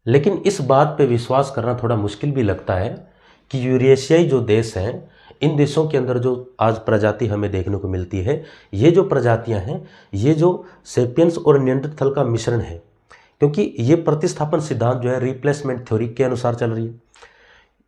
लेकिन इस बात पे विश्वास करना थोड़ा मुश्किल भी लगता है कि यूरेशियाई जो देश हैं, इन देशों के अंदर जो आज प्रजाति हमें देखने को मिलती है, ये जो प्रजातियां हैं, ये जो सेपियंस और निएंडरथल का मिश्रण है। क्योंकि ये प्रतिस्थापन सिद्धांत जो है रिप्लेसमेंट थ्योरी के अनुसार चल रही है।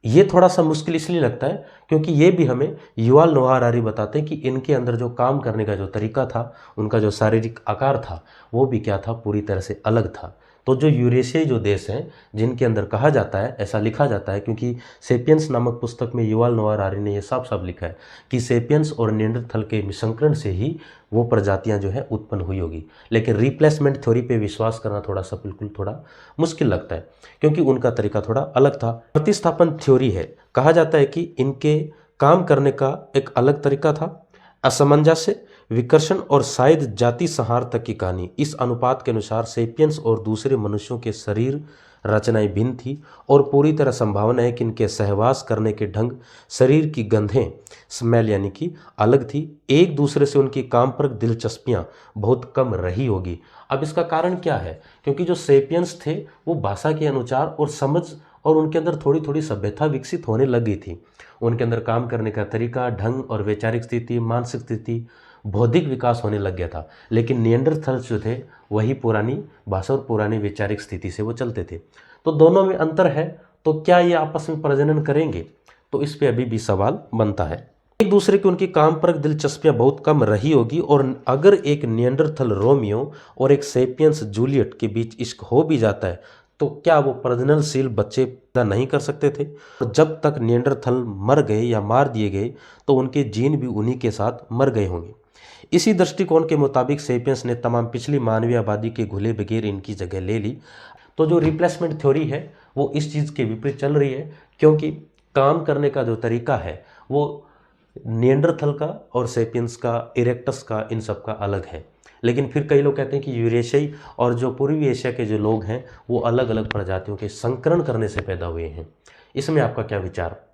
ये थोड़ा सा मुश्किल इसलिए लगता है क्योंकि ये भी हमें युवाल नोआ हरारी बताते हैं कि इनके अंदर जो काम करने का जो तरीका था, उनका जो शारीरिक आकार था, वो भी क्या था, पूरी तरह से अलग था। तो जो यूरेशियाई जो देश हैं, जिनके अंदर कहा जाता है, ऐसा लिखा जाता है, क्योंकि सेपियंस नामक पुस्तक में युवाल नोआ हरारी ने ये साफ साफ लिखा है कि सेपियंस और निएंडरथल के संकरण से ही वो प्रजातियां जो है उत्पन्न हुई होगी। लेकिन रिप्लेसमेंट थ्योरी पे विश्वास करना थोड़ा सा बिल्कुल थोड़ा मुश्किल लगता है, क्योंकि उनका तरीका थोड़ा अलग था। प्रतिस्थापन थ्योरी है, कहा जाता है कि इनके काम करने का एक अलग तरीका था। असमंजस्य, विकर्षण और शायद जाति संहार तक की कहानी। इस अनुपात के अनुसार सेपियंस और दूसरे मनुष्यों के शरीर रचनाएं भिन्न थी और पूरी तरह संभावना है कि इनके सहवास करने के ढंग, शरीर की गंधें, स्मेल यानी कि अलग थी। एक दूसरे से उनकी कामपरक दिलचस्पियां बहुत कम रही होगी। अब इसका कारण क्या है? क्योंकि जो सेपियंस थे वो भाषा के अनुसार और समझ और उनके अंदर थोड़ी थोड़ी सभ्यता विकसित होने लग गई थी। उनके अंदर काम करने का तरीका, ढंग और वैचारिक स्थिति, मानसिक स्थिति, बौद्धिक विकास होने लग गया था। लेकिन निएंडरथल्स जो थे वही पुरानी भाषा और पुरानी वैचारिक स्थिति से वो चलते थे। तो दोनों में अंतर है, तो क्या ये आपस में प्रजनन करेंगे? तो इस पे अभी भी सवाल बनता है। एक दूसरे की उनकी कामपरक दिलचस्पियां बहुत कम रही होगी, और अगर एक निएंडरथल रोमियो और एक सेपियंस जूलियट के बीच इश्क हो भी जाता है, तो क्या वो प्रजननशील बच्चे पैदा नहीं कर सकते थे? और जब तक निएंडरथल मर गए या मार दिए गए, तो उनके जीन भी उन्हीं के साथ मर गए होंगे। इसी दृष्टिकोण के मुताबिक सेपियंस ने तमाम पिछली मानवीय आबादी के घुले बगैर इनकी जगह ले ली। तो जो रिप्लेसमेंट थ्योरी है वो इस चीज़ के विपरीत चल रही है, क्योंकि काम करने का जो तरीका है वो निएंडरथल का और सेपियंस का, इरेक्टस का, इन सब का अलग है। लेकिन फिर कई लोग कहते हैं कि यूरेशियाई और जो पूर्वी एशिया के जो लोग हैं वो अलग अलग प्रजातियों के संकरण करने से पैदा हुए हैं। इसमें आपका क्या विचार?